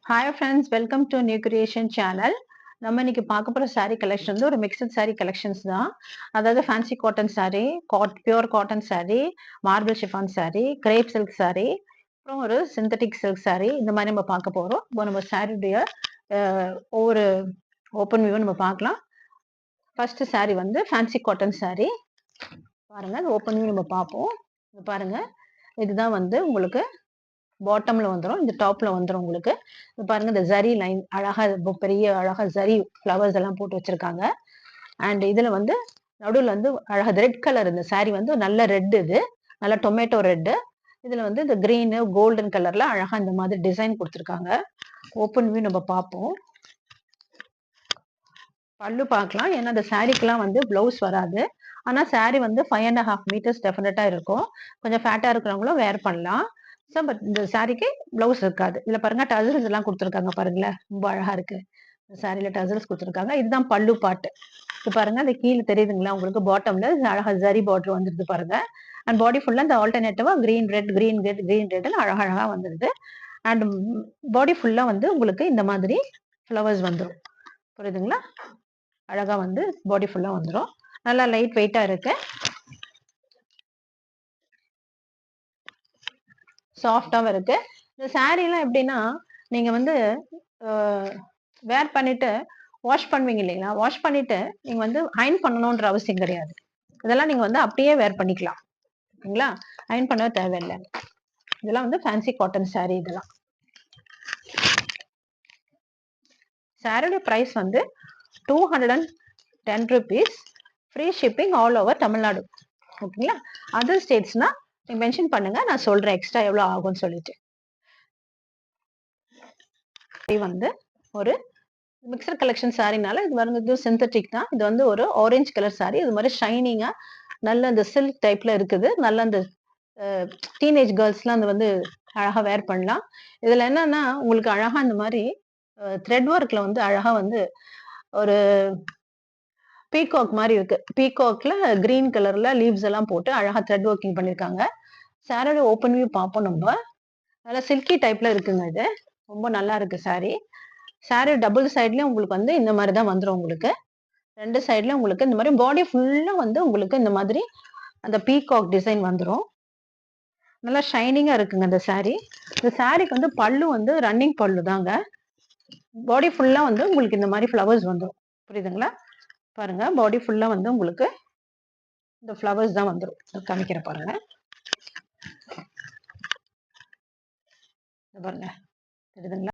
Hi friends, welcome to new creation channel. நம்ம இன்னைக்கு பார்க்க போகிற saree கலெக்ஷன் வந்து ஒரு மிக்சட் saree கலெக்ஷன்ஸ் தான். அதாவது fancy cotton saree, pure cotton saree, marble chiffon saree, grape silk saree, அப்புறம் ஒரு சிந்தட்டிக் சில்க் saree, இந்த மாதிரி நம்ம பார்க்க போகிறோம். இப்போ நம்ம சாரியுடைய ஒவ்வொரு ஓப்பன் வியூ நம்ம பார்க்கலாம். ஃபர்ஸ்ட் saree வந்து ஃபேன்சி காட்டன் saree. பாருங்க, அந்த ஓப்பன் வியூ நம்ம பார்ப்போம். இது பாருங்க, இதுதான் வந்து உங்களுக்கு பாட்டம்ல வந்துரும், இந்த டாப்ல வந்துரும் உங்களுக்கு. இது பாருங்க, இந்த ஜரி லைன் அழகா பெரிய அழகா ஜரி ஃப்ளவர்ஸ் எல்லாம் போட்டு வச்சிருக்காங்க. அண்ட் இதுல வந்து நடுவுல வந்து அழகா ரெட் கலர், இந்த saree வந்து நல்ல ரெட், இது நல்ல டொமேட்டோ ரெட். இதுல வந்து இந்த கிரீன் கோல்டன் கலர்ல அழகா இந்த மாதிரி டிசைன் கொடுத்துருக்காங்க. ஓப்பன் வியூ நம்ம பார்ப்போம். பல்லு பார்க்கலாம். ஏன்னா இந்த சாரிக்கெல்லாம் வந்து பிளவுஸ் வராது. ஆனா saree வந்து 5.5 மீட்டர்ஸ் டெஃபினட்டா இருக்கும். கொஞ்சம் ஃபேட்டா இருக்கிறவங்களும் வேர் பண்ணலாம். ஸோ பட் இந்த சாரிக்கு பிளவுஸ் இருக்காது. இதுல பாருங்க, டசல்ஸ் எல்லாம் கொடுத்துருக்காங்க பாருங்களேன், ரொம்ப அழகா இருக்கு. இந்த சாரியில டசல்ஸ் கொடுத்துருக்காங்க. இதுதான் பல்லு பாட்டு. இது பாருங்க, அந்த கீழே தெரியுதுங்களா உங்களுக்கு, பாட்டம்ல அழகா ஜரி பார்டர் வந்துருது பாருங்க. அண்ட் பாடி ஃபுல்லா இந்த ஆல்டர்னேட்டிவா green red green red green red அழகா வந்துருது. அண்ட் பாடி ஃபுல்லா வந்து உங்களுக்கு இந்த மாதிரி ஃப்ளவர்ஸ் வந்துடும். புரியுதுங்களா? அழகா வந்து பாடி ஃபுல்லா வந்துடும். நல்லா லைட் வெயிட்டா இருக்கு, சாஃப்டாவும் இருக்கு. இந்த saree எல்லாம் எப்படின்னா, நீங்க வந்து வேர் பண்ணிட்டு வாஷ் பண்ணுவீங்க இல்லைங்களா? வாஷ் பண்ணிட்டு நீங்க வந்து அயர்ன் பண்ணணும்ன்ற அவசியம் கிடையாது. இதெல்லாம் நீங்க வந்து அப்படியே வேர் பண்ணிக்கலாம். ஓகேங்களா? அயர்ன் பண்ண தேவையில்லை. இதெல்லாம் வந்து ஃபேன்சி காட்டன் saree. இதெல்லாம் சாரியோட பிரைஸ் வந்து 210 rupees. Free shipping all over Tamil Nadu. ஓகேங்களா? அதர் ஸ்டேட்ஸ்னா நீங்க மென்ஷன் பண்ணுங்க, நான் சொல்றேன் எக்ஸ்ட்ரா எவ்வளவு ஆகும்னு சொல்லிட்டு. இது வந்து ஒரு மிக்சர் கலெக்ஷன் சாரினால இது வந்து சிந்தட்டிக் தான். இது வந்து ஒரு ஆரஞ்சு கலர் சாரி. இது மாதிரி ஷைனிங்கா நல்ல அந்த சில்க் டைப்ல இருக்குது. நல்ல அந்த டீனேஜ் கேர்ள்ஸ்லாம் அது வந்து அழகா வேர் பண்ணலாம். இதுல என்னன்னா உங்களுக்கு அழகா இந்த மாதிரி த்ரெட் ஒர்க்ல வந்து அழகா வந்து ஒரு பீகாக் மாதிரி இருக்கு. பீகாக்ல கிரீன் கலர்ல லீவ்ஸ் எல்லாம் போட்டு அழகா த்ரெட் ஒர்க்கிங் பண்ணிருக்காங்க. சாரியோட ஓப்பன் வியூ பார்ப்போம் நம்ம. நல்லா சில்கி டைப்ல இருக்குங்க இது. ரொம்ப நல்லா இருக்கு சாரி. சாரி டபுள் சைட்லயும் உங்களுக்கு வந்து இந்த மாதிரி தான் வந்துடும். உங்களுக்கு ரெண்டு சைட்லயும் உங்களுக்கு இந்த மாதிரி பாடி ஃபுல்லா வந்து உங்களுக்கு இந்த மாதிரி அந்த பீகாக் டிசைன் வந்துடும். நல்லா ஷைனிங்கா இருக்குங்க இந்த சாரி. இந்த சாரிக்கு வந்து பல்லு வந்து ரன்னிங் பல்லு தாங்க. பாடி ஃபுல்லா வந்து உங்களுக்கு இந்த மாதிரி ஃப்ளவர்ஸ் வந்துடும். புரியுதுங்களா? பாருங்க, பாடி ஃபுல்லா வந்து உங்களுக்கு இந்த ஃப்ளவர்ஸ் தான் வந்துடும். காமிக்கிற பாருங்க. பாருங்க, தெரியுதுங்களா?